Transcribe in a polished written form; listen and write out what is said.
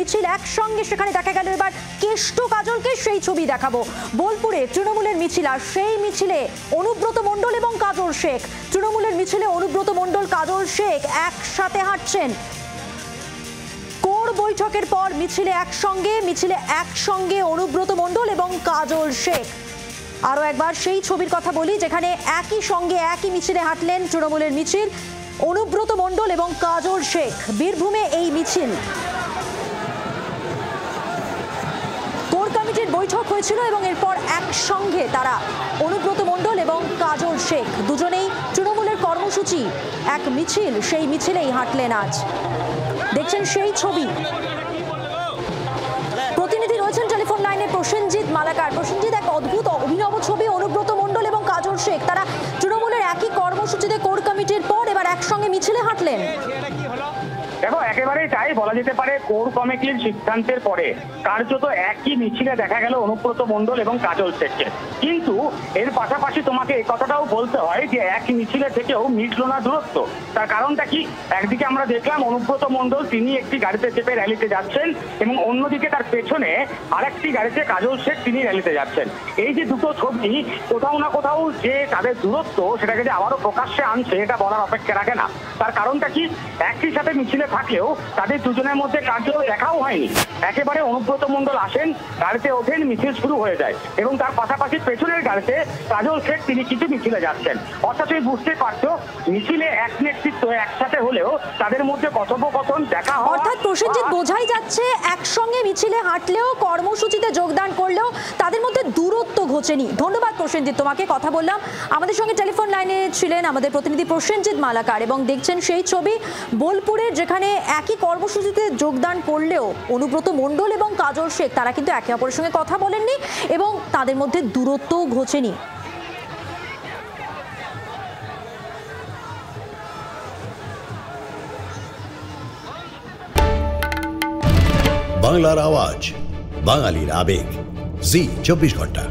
মিছিল একসঙ্গে সেখানে দেখা গেল। এবার কেষ্ট কাজলকে সেই ছবি দেখাবো। বোলপুরে তৃণমূলের মিছিল, আর সেই মিছিলে অনুব্রত মণ্ডল এবং কাজল শেখ। তৃণমূলের মিছিলে অনুব্রত মণ্ডল, কাজল শেখ একসাথে হাঁটছেন। কোর বৈঠকের পর মিছিলে একসঙ্গে অনুব্রত মণ্ডল এবং কাজল শেখ। আরো একবার সেই ছবির কথা বলি, যেখানে একই সঙ্গে একই মিছিলে হাঁটলেন তৃণমূলের মিছিল, অনুব্রত মণ্ডল এবং কাজল শেখ। বীরভূমে এই মিছিল, কোর কমিটির বৈঠক হয়েছিল এবং এরপর একসঙ্গে তারা অনুব্রত মণ্ডল এবং কাজল শেখ দুজনেই তৃণমূলের কর্মসূচি এক মিছিল, সেই মিছিলেই হাঁটলেন আজ। দেখছেন সেই ছবি। প্রতিনিধি রয়েছেন টেলিফোন লাইনে প্রসেনজিৎ মালাকার। প্রসেনজিৎ, এক অদ্ভুত অভিনব ছবি, অনুব্রত মণ্ডল এবং কাজল শেখ তারা তৃণমূলের একই কর্মসূচিতে কোর কমিটির পর এবার একসঙ্গে মিছিলে হাঁটলেন। দেখো, একেবারেই তাই বলা যেতে পারে। কোর কমিটির সিদ্ধান্তের পরে কার্যত একই মিছিলে দেখা গেল অনুব্রত মণ্ডল এবং কাজল শেখকে। কিন্তু এর পাশাপাশি তোমাকে এই কথাটাও বলতে হয় যে একই মিছিলে থেকেও মিটলো না দূরত্ব। তার কারণটা কি? একদিকে আমরা দেখলাম অনুব্রত মণ্ডল তিনি একটি গাড়িতে চেপে র্যালিতে যাচ্ছেন এবং অন্যদিকে তার পেছনে আরেকটি গাড়িতে কাজল শেখ তিনি র্যালিতে যাচ্ছেন। এই যে দুটো ছবি, কোথাও না কোথাও যে তাদের দূরত্ব সেটাকে যে আবারও প্রকাশ্যে আনছে এটা বলার অপেক্ষা রাখে না। তার কারণটা কি? একই সাথে মিছিলে থাকলেও তাদের দুজনের মধ্যে কার্যত দেখাও হয়নি। একেবারে অনুব্রত মণ্ডল আসেন, গাড়িতে ওঠেন, মিছিল শুরু হয়ে যায় এবং তার পাশাপাশি পেছনের গাড়িতে কাজল শেখ তিনি কিছু মিছিলে যাচ্ছেন। অর্থাৎ তুমি বুঝতে পারছো মিছিলে এক নেতৃত্ব একসাথে হলেও তাদের মধ্যে কথোপকথন দেখা হয়। অর্থাৎ প্রসেনজিৎ, বোঝাই যাচ্ছে একসঙ্গে মিছিলে হাঁটলেও কর্মসূচিতে যোগদান করলেও তাদের মধ্যে দূরত্ব ঘোচেনি। ধন্যবাদ প্রসেনজিৎ তোমাকে। কথা বললাম, আমাদের সঙ্গে টেলিফোন লাইনে ছিলেন আমাদের প্রতিনিধি প্রসেনজিৎ মালাকার। এবং দেখছেন সেই ছবি বোলপুরের, যেখানে একই কর্মসূচিতে যোগদান করলেও অনুব্রত মণ্ডল এবং কাজল শেখ তারা কিন্তু একে অপরের সঙ্গে কথা বলেননি এবং তাদের মধ্যে দূরত্বও ঘোচেনি। বাংলার আওয়াজ, বাঙালির আবেগ, জি 24 ঘন্টা।